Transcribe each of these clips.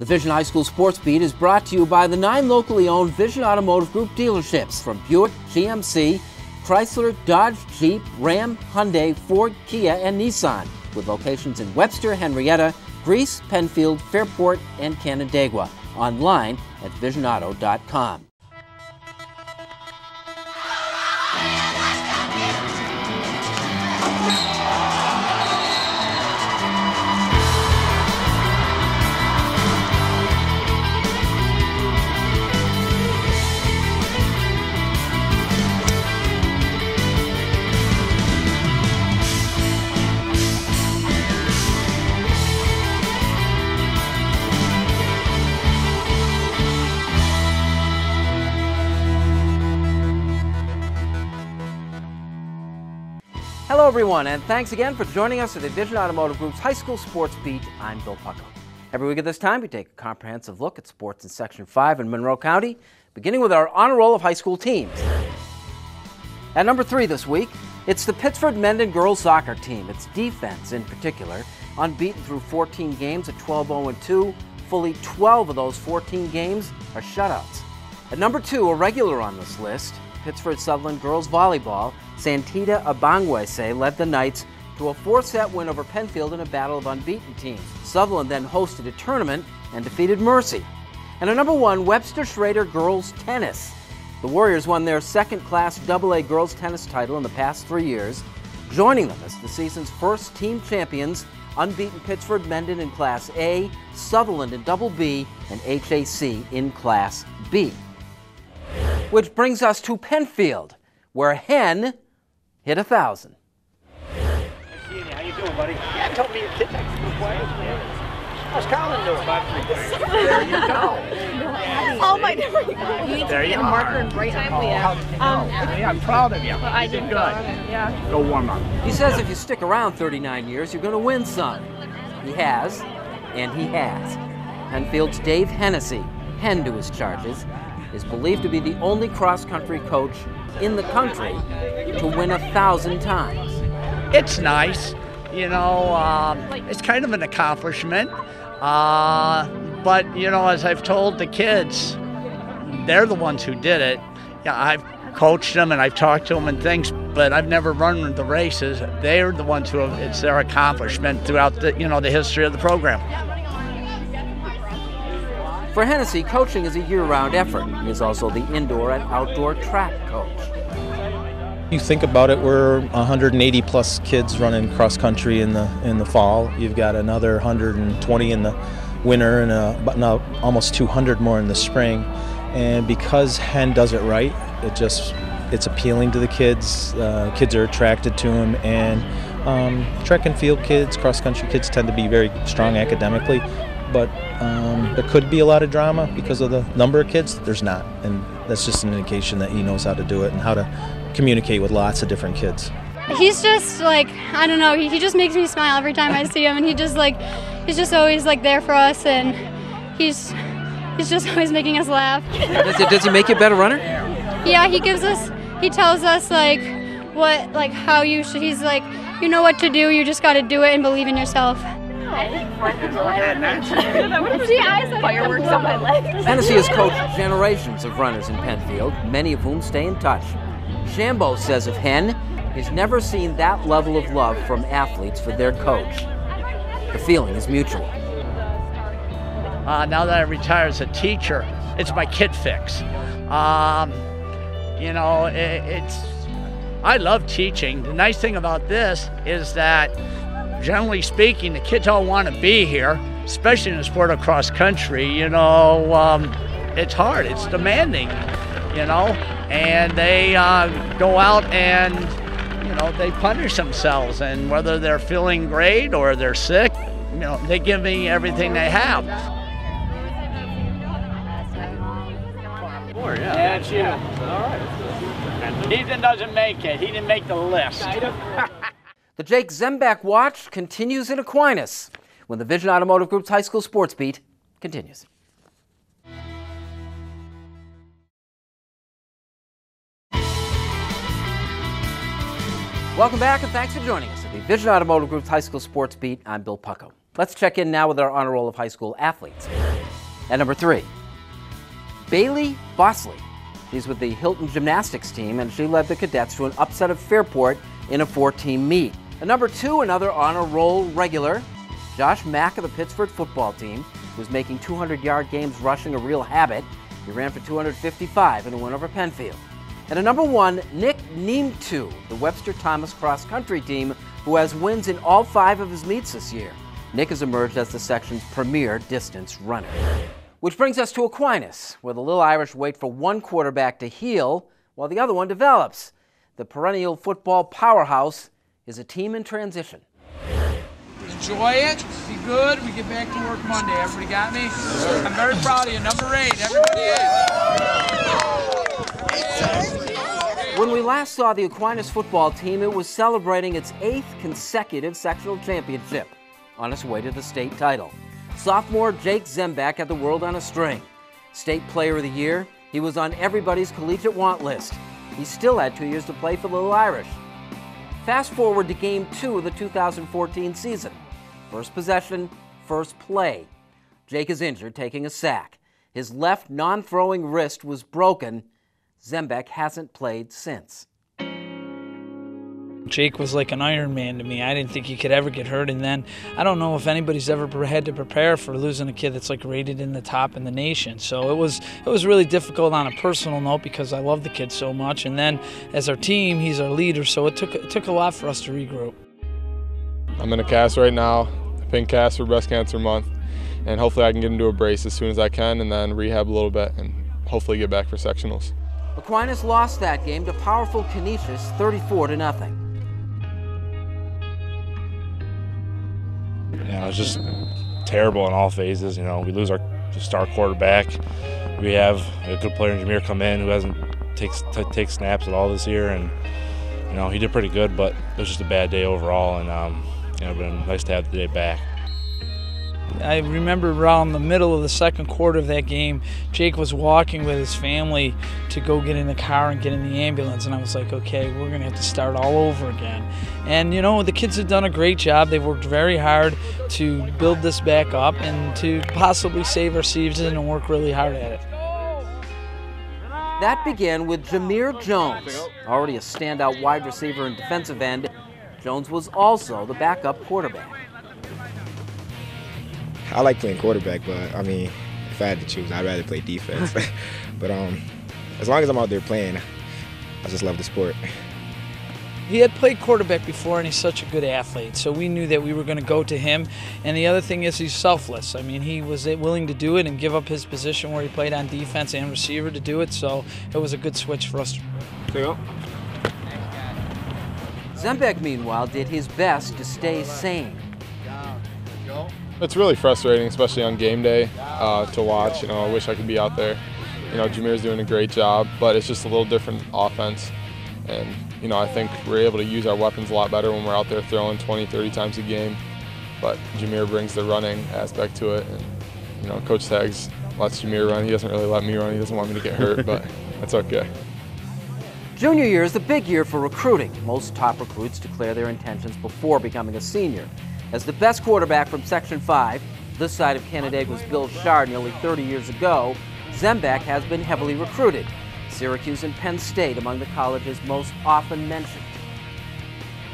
The Vision High School Sports Beat is brought to you by the 9 locally owned Vision Automotive Group dealerships from Buick, GMC, Chrysler, Dodge, Jeep, Ram, Hyundai, Ford, Kia, and Nissan, with locations in Webster, Henrietta, Greece, Penfield, Fairport, and Canandaigua. Online at visionauto.com. Hello everyone, and thanks again for joining us at the Vision Automotive Group's High School Sports Beat. I'm Bill Pucko. Every week at this time, we take a comprehensive look at sports in Section 5 in Monroe County, beginning with our honor roll of high school teams. At number 3 this week, it's the Pittsford men and girls soccer team. Its defense, in particular, unbeaten through 14 games at 12-0-2. Fully 12 of those 14 games are shutouts. At number 2, a regular on this list, Pittsford Sutherland girls volleyball. Santita Abangwese led the Knights to a 4-set win over Penfield in a battle of unbeaten teams. Sutherland then hosted a tournament and defeated Mercy. And at number 1, Webster Schrader girls tennis. The Warriors won their second-class AA girls tennis title in the past 3 years. Joining them as the season's first team champions, unbeaten Pittsford Mendon in Class A, Sutherland in Double B, and HAC in Class B. Which brings us to Penfield, where Hen hit 1,000. How you doing, buddy? Yeah, told me your kid next to the play. How's Colin doing? There you go. All my different. You need to get a marker and write time. Yeah, I'm proud of you. I did good. Yeah. Go warm up. He says if you stick around 39 years, you're going to win some. He has, and he has. Penfield's Dave Hennessey, Hen to his charges, is believed to be the only cross-country coach in the country to win 1,000 times. It's nice, you know, it's kind of an accomplishment, but, you know, as I've told the kids, they're the ones who did it. Yeah, I've coached them and I've talked to them and things, but I've never run the races. They're the ones who have, it's their accomplishment throughout the, you know, the history of the program. For Hennessey, coaching is a year-round effort. He is also the indoor and outdoor track coach. You think about it, we're 180 plus kids running cross country in the fall. You've got another 120 in the winter and now almost 200 more in the spring. And because Hen does it right, it's appealing to the kids. Kids are attracted to him, and track and field kids, cross country kids tend to be very strong academically. But there could be a lot of drama because of the number of kids. There's not, and that's just an indication that he knows how to do it and how to communicate with lots of different kids. He's just like, I don't know, he just makes me smile every time I see him, and he's just always like there for us, and he's just always making us laugh. Does he make you a better runner? Yeah, he tells us like how you should, he's like, you know what to do, you just got to do it and believe in yourself. Fireworks on my legs. Hennessey has coached generations of runners in Penfield, many of whom stay in touch. Shambo says of Hen, he's never seen that level of love from athletes for their coach. The feeling is mutual. Now that I retire as a teacher, it's my kid fix. You know, I love teaching. The nice thing about this is that generally speaking, the kids all want to be here, especially in the sport of cross country. You know, it's hard, it's demanding, you know, and they go out and, you know, they punish themselves, and whether they're feeling great or they're sick, you know, they give me everything they have. Yeah, that's you. All right. Ethan doesn't make it. He didn't make the list. The Jake Zembiec Watch continues in Aquinas when the Vision Automotive Group's High School Sports Beat continues. Welcome back, and thanks for joining us at the Vision Automotive Group's High School Sports Beat. I'm Bill Pucko. Let's check in now with our honor roll of high school athletes. At number 3, Bailey Bosley. She's with the Hilton Gymnastics team, and she led the cadets to an upset of Fairport in a 4-team meet. At number 2, another honor roll regular, Josh Mack of the Pittsford football team, who's making 200-yard games rushing a real habit. He ran for 255 in a win over Penfield. And at number 1, Nick Neemtu, the Webster Thomas cross-country team, who has wins in all 5 of his meets this year. Nick has emerged as the section's premier distance runner. Which brings us to Aquinas, where the Little Irish wait for one quarterback to heal while the other one develops. The perennial football powerhouse is a team in transition. Enjoy it, be good, we get back to work Monday. Everybody got me? I'm very proud of you. Number 8, everybody is. When we last saw the Aquinas football team, it was celebrating its 8th consecutive sectional championship on its way to the state title. Sophomore Jake Zembiec had the world on a string. State Player of the Year, he was on everybody's collegiate want list. He still had 2 years to play for the Little Irish. Fast forward to Game 2 of the 2014 season. First possession, first play. Jake is injured, taking a sack. His left non-throwing wrist was broken. Zembiec hasn't played since. Jake was like an Iron Man to me. I didn't think he could ever get hurt, and then I don't know if anybody's ever had to prepare for losing a kid that's like rated in the top in the nation. So it was really difficult on a personal note because I love the kid so much, and then as our team, he's our leader, so it took a lot for us to regroup. I'm in a cast right now, a pink cast for Breast Cancer Month, and hopefully I can get into a brace as soon as I can and then rehab a little bit and hopefully get back for sectionals. Aquinas lost that game to powerful Canisius 34-0. You know, it's just terrible in all phases. You know, we lose our star quarterback. We have a good player in Jamir come in who hasn't take snaps at all this year, and you know he did pretty good, but it was just a bad day overall. And you know, it's been nice to have the day back. I remember around the middle of the second quarter of that game, Jake was walking with his family to go get in the car and get in the ambulance, and I was like, okay, we're going to have to start all over again. And, you know, the kids have done a great job. They've worked very hard to build this back up and to possibly save our season and work really hard at it. That began with Jamir Jones, already a standout wide receiver and defensive end. Jones was also the backup quarterback. I like playing quarterback, but I mean, if I had to choose, I'd rather play defense. But as long as I'm out there playing, I just love the sport. He had played quarterback before, and he's such a good athlete, so we knew that we were going to go to him. And the other thing is he's selfless. I mean, he was willing to do it and give up his position where he played on defense and receiver to do it, so it was a good switch for us. Zembiec, meanwhile, did his best to stay sane. It's really frustrating, especially on game day, to watch. You know, I wish I could be out there. You know, Jamir's doing a great job, but it's just a little different offense. And, you know, I think we're able to use our weapons a lot better when we're out there throwing 20, 30 times a game. But Jamir brings the running aspect to it. And, you know, Coach Tags lets Jamir run. He doesn't really let me run. He doesn't want me to get hurt, but that's okay. Junior year is the big year for recruiting. Most top recruits declare their intentions before becoming a senior. As the best quarterback from Section 5, this side of Canandaigua's Bill Shard nearly 30 years ago, Zembiec has been heavily recruited. Syracuse and Penn State among the college's most often mentioned.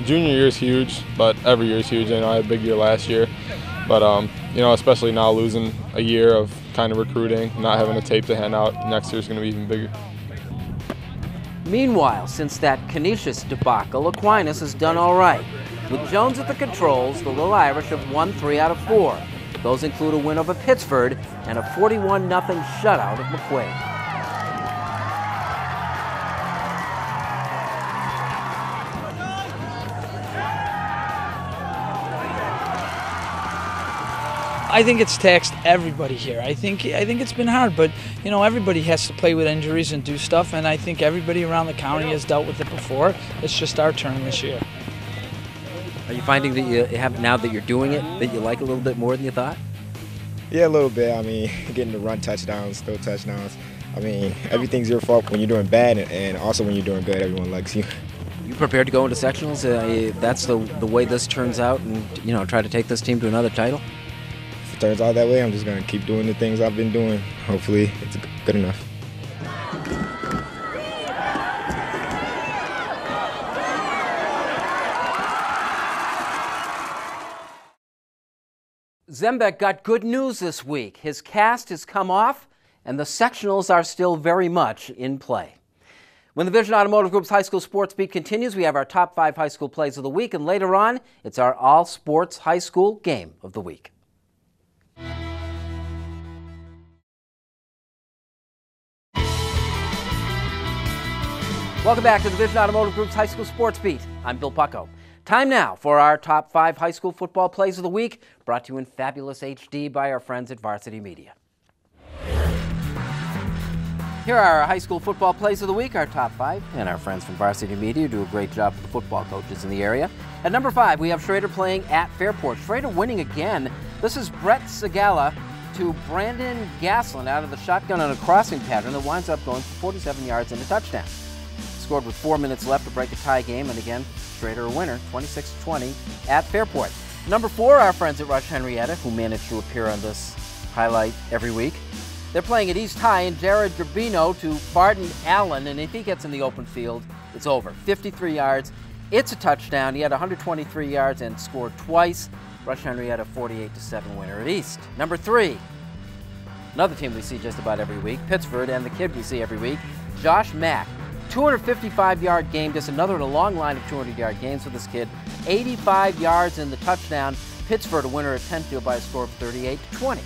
Junior year is huge, but every year is huge. I know I had a big year last year, but you know, especially now losing a year of kind of recruiting, not having a tape to hand out, next year is going to be even bigger. Meanwhile, since that Canisius debacle, Aquinas has done all right. With Jones at the controls, the Little Irish have won 3 out of 4. Those include a win over Pittsford and a 41-0 shutout of McQuaid. I think it's taxed everybody here. I think it's been hard, but you know, everybody has to play with injuries and do stuff, and I think everybody around the county has dealt with it before. It's just our turn this year. Are you finding that you have, now that you're doing it, that you like it a little bit more than you thought? Yeah, a little bit. I mean, getting to run touchdowns, throw touchdowns. I mean, everything's your fault when you're doing bad, and also when you're doing good, everyone likes you. You prepared to go into sectionals? That's the way this turns out, and you know, try to take this team to another title? turns out that way, I'm just going to keep doing the things I've been doing. Hopefully it's good enough. Zembiec got good news this week. His cast has come off, and the sectionals are still very much in play. When the Vision Automotive Group's High School Sports Beat continues, we have our top 5 high school plays of the week, and later on, it's our all-sports high school game of the week. Welcome back to the Vision Automotive Group's High School Sports Beat. I'm Bill Pucko. Time now for our top 5 high school football plays of the week, brought to you in fabulous HD by our friends at Varsity Media. Here are our high school football plays of the week, our top 5, and our friends from Varsity Media do a great job for the football coaches in the area. At number 5, we have Schrader playing at Fairport. Schrader winning again. This is Brett Segala to Brandon Gaslin out of the shotgun on a crossing pattern that winds up going for 47 yards and a touchdown. Scored with 4 minutes left to break a tie game, and again, Schrader a winner, 26-20 at Fairport. Number 4, our friends at Rush Henrietta, who manage to appear on this highlight every week. They're playing at East High, and Jared Gerbino to Barton Allen, and if he gets in the open field, it's over. 53 yards. It's a touchdown. He had 123 yards and scored twice. Rush Henrietta 48-7 winner at East. Number 3, another team we see just about every week, Pittsford, and the kid we see every week, Josh Mack. 255-yard game, just another in a long line of 200-yard games for this kid. 85 yards in the touchdown. Pittsford a winner at Penfield by a score of 38-20.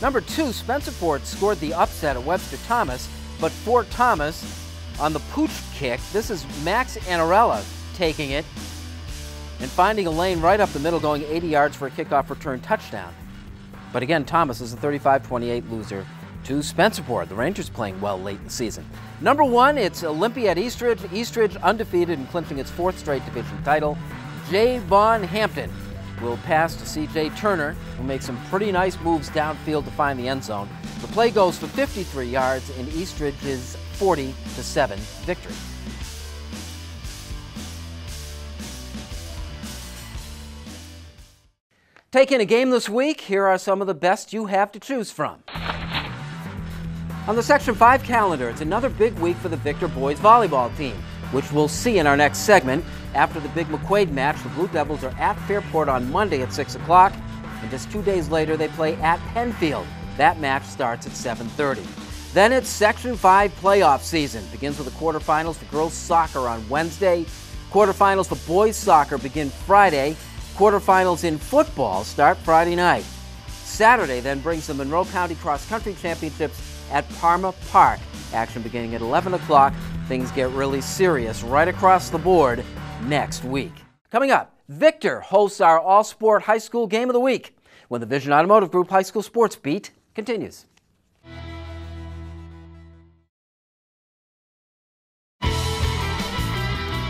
Number 2, Spencerport scored the upset at Webster Thomas, but Fort Thomas on the pooch kick. This is Max Anarella taking it and finding a lane right up the middle, going 80 yards for a kickoff return touchdown. But again, Thomas is a 35-28 loser to Spencerport. The Rangers playing well late in the season. Number 1, it's Olympia at Eastridge. Eastridge undefeated and clinching its 4th straight division title. Jay Vaughn Hampton will pass to C.J. Turner, who makes some pretty nice moves downfield to find the end zone. The play goes for 53 yards in Eastridge's 40-7 victory. Taking a game this week, here are some of the best you have to choose from. On the Section 5 calendar, it's another big week for the Victor boys volleyball team, which we'll see in our next segment. After the big McQuaid match, the Blue Devils are at Fairport on Monday at 6 o'clock, and just 2 days later they play at Penfield. That match starts at 7:30. Then it's Section 5 playoff season. Begins with the quarterfinals for girls soccer on Wednesday. Quarterfinals for boys soccer begin Friday. Quarterfinals in football start Friday night. Saturday then brings the Monroe County Cross Country Championships at Parma Park. Action beginning at 11 o'clock. Things get really serious right across the board next week. Coming up, Victor hosts our all-sport high school game of the week when the Vision Automotive Group High School Sports Beat continues.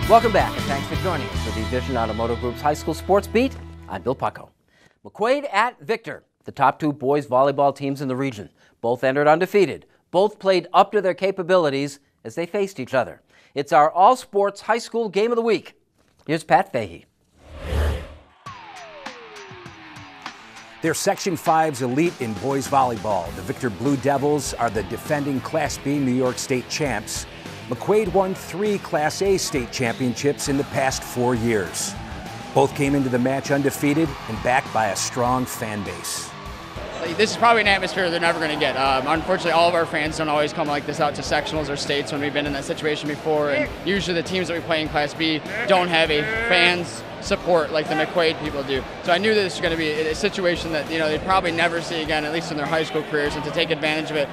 Welcome back, and thanks for joining us for the Vision Automotive Group's High School Sports Beat. I'm Bill Pucko. McQuaid at Victor, the top 2 boys volleyball teams in the region. Both entered undefeated. Both played up to their capabilities as they faced each other. It's our all-sports high school game of the week. Here's Pat Fahy. They're Section 5's elite in boys volleyball. The Victor Blue Devils are the defending Class B New York State champs. McQuaid won 3 Class A state championships in the past 4 years. Both came into the match undefeated and backed by a strong fan base. This is probably an atmosphere they're never going to get. Unfortunately, all of our fans don't always come like this out to sectionals or states when we've been in that situation before. And usually the teams that we play in Class B don't have a fans support like the McQuaid people do. So I knew that this was going to be a situation that they'd probably never see again, at least in their high school careers, and to take advantage of it.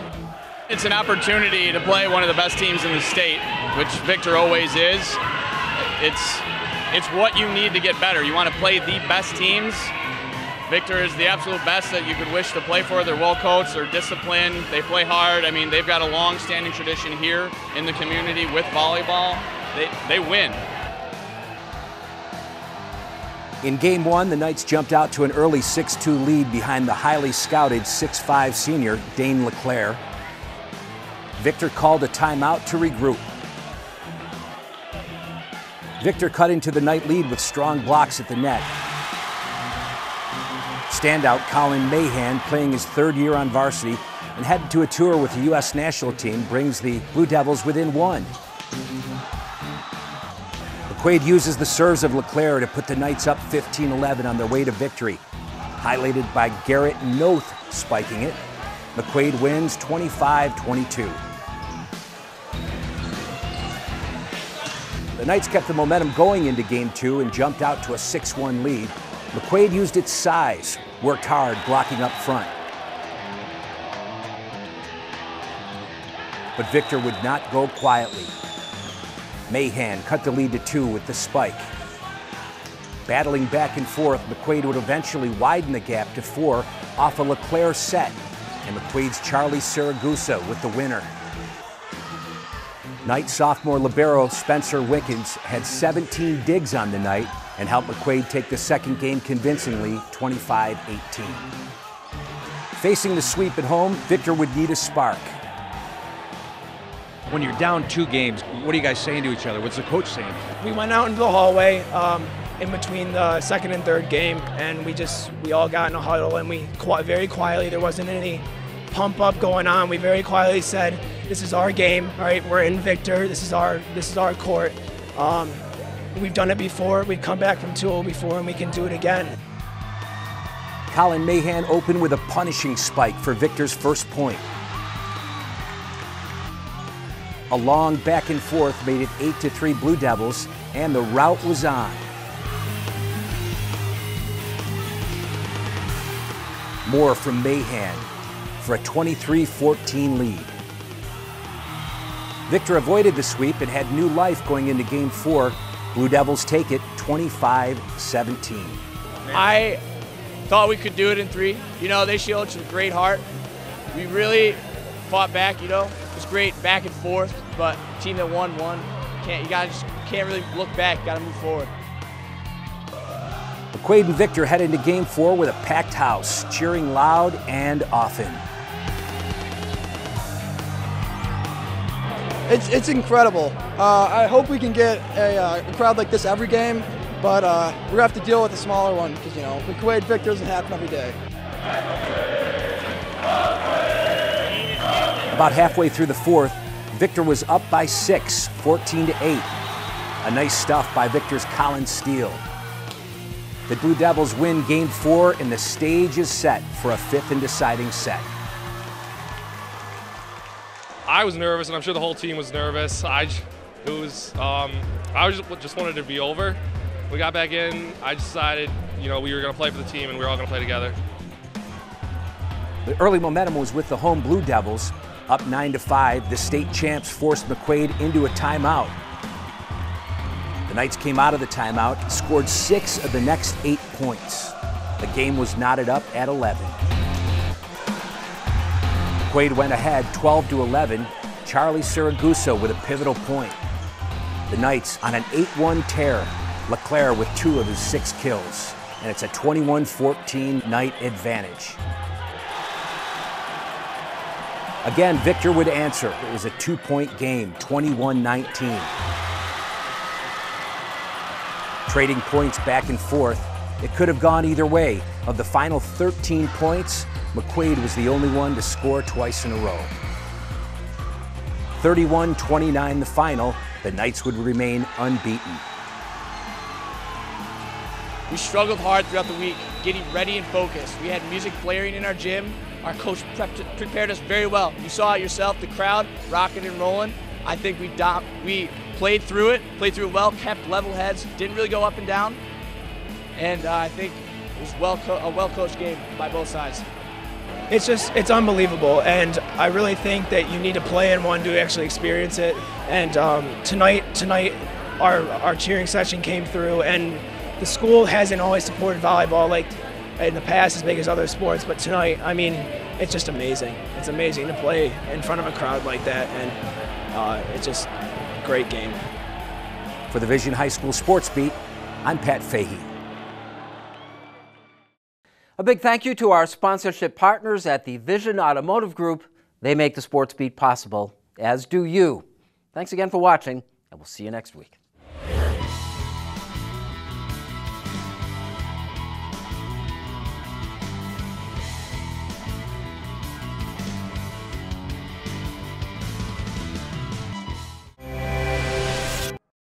It's an opportunity to play one of the best teams in the state, which Victor always is. It's what you need to get better. You want to play the best teams. Victor is the absolute best that you could wish to play for. They're well coached, they're disciplined, they play hard. I mean, they've got a long-standing tradition here in the community with volleyball. They win. In Game 1, the Knights jumped out to an early 6-2 lead behind the highly scouted 6'5 senior Dane LeClaire. Victor called a timeout to regroup. Victor cut into the Knight lead with strong blocks at the net. Standout Colin Mahan, playing his third year on varsity and headed to a tour with the U.S. national team, brings the Blue Devils within one. McQuaid uses the serves of LeClaire to put the Knights up 15-11 on their way to victory. Highlighted by Garrett Noth spiking it, McQuaid wins 25-22. The Knights kept the momentum going into Game 2 and jumped out to a 6-1 lead. McQuaid used its size, worked hard blocking up front. But Victor would not go quietly. Mahan cut the lead to 2 with the spike. Battling back and forth, McQuaid would eventually widen the gap to 4 off a LeClaire set, and McQuaid's Charlie Saragusa with the winner. Knight sophomore libero Spencer Wickens had 17 digs on the night and helped McQuaid take the second game convincingly, 25-18. Facing the sweep at home, Victor would need a spark. When you're down 2 games, what are you guys saying to each other? What's the coach saying? We went out into the hallway in between the second and third game, and we all got in a huddle, and we very quietly, there wasn't any pump up going on. We very quietly said, "This is our game, all right? We're in Victor. This is our court. We've done it before. We've come back from 2-0 before, and we can do it again." Colin Mahan opened with a punishing spike for Victor's first point. A long back and forth made it 8-3 Blue Devils, and the rout was on. More from Mahan for a 23-14 lead. Victor avoided the sweep and had new life going into Game 4. Blue Devils take it 25-17. I thought we could do it in 3. You know, they showed some great heart. We really fought back, you know. It was great back and forth, but team that won. You can't really look back, got to move forward. McQuaid and Victor head into Game 4 with a packed house, cheering loud and often. It's incredible. I hope we can get a crowd like this every game, but we're going to have to deal with a smaller one because, you know, McQuaid Victor doesn't happen every day. About halfway through the fourth, Victor was up by 6, 14-8. A nice stuff by Victor's Colin Steele. The Blue Devils win Game 4, and the stage is set for a 5th and deciding set. I was nervous, and I'm sure the whole team was nervous. I just wanted it to be over. We got back in. I decided, you know, we were going to play for the team, and we were all going to play together. The early momentum was with the home Blue Devils. Up 9-5, the state champs forced McQuaid into a timeout. The Knights came out of the timeout, scored 6 of the next 8 points. The game was knotted up at 11. McQuaid went ahead 12-11. Charlie Saragusa with a pivotal point. The Knights on an 8-1 tear. LeClaire with 2 of his 6 kills. And it's a 21-14 Knight advantage. Again, Victor would answer. It was a 2-point game, 21-19. Trading points back and forth, it could have gone either way. Of the final 13 points, McQuaid was the only one to score twice in a row. 31-29 the final, the Knights would remain unbeaten. We struggled hard throughout the week, getting ready and focused. We had music blaring in our gym. Our coach prepared us very well. You saw it yourself, the crowd rocking and rolling. I think we played through it well, kept level heads, didn't really go up and down. And I think it was a well-coached game by both sides. It's unbelievable, and I really think that you need to play in one to actually experience it. And tonight, our cheering section came through, and the school hasn't always supported volleyball like in the past as big as other sports, but tonight, I mean, it's just amazing. It's amazing to play in front of a crowd like that, and it's just a great game. For the Vision High School Sports Beat, I'm Pat Fahy. A big thank you to our sponsorship partners at the Vision Automotive Group. They make the Sports Beat possible, as do you. Thanks again for watching, and we'll see you next week.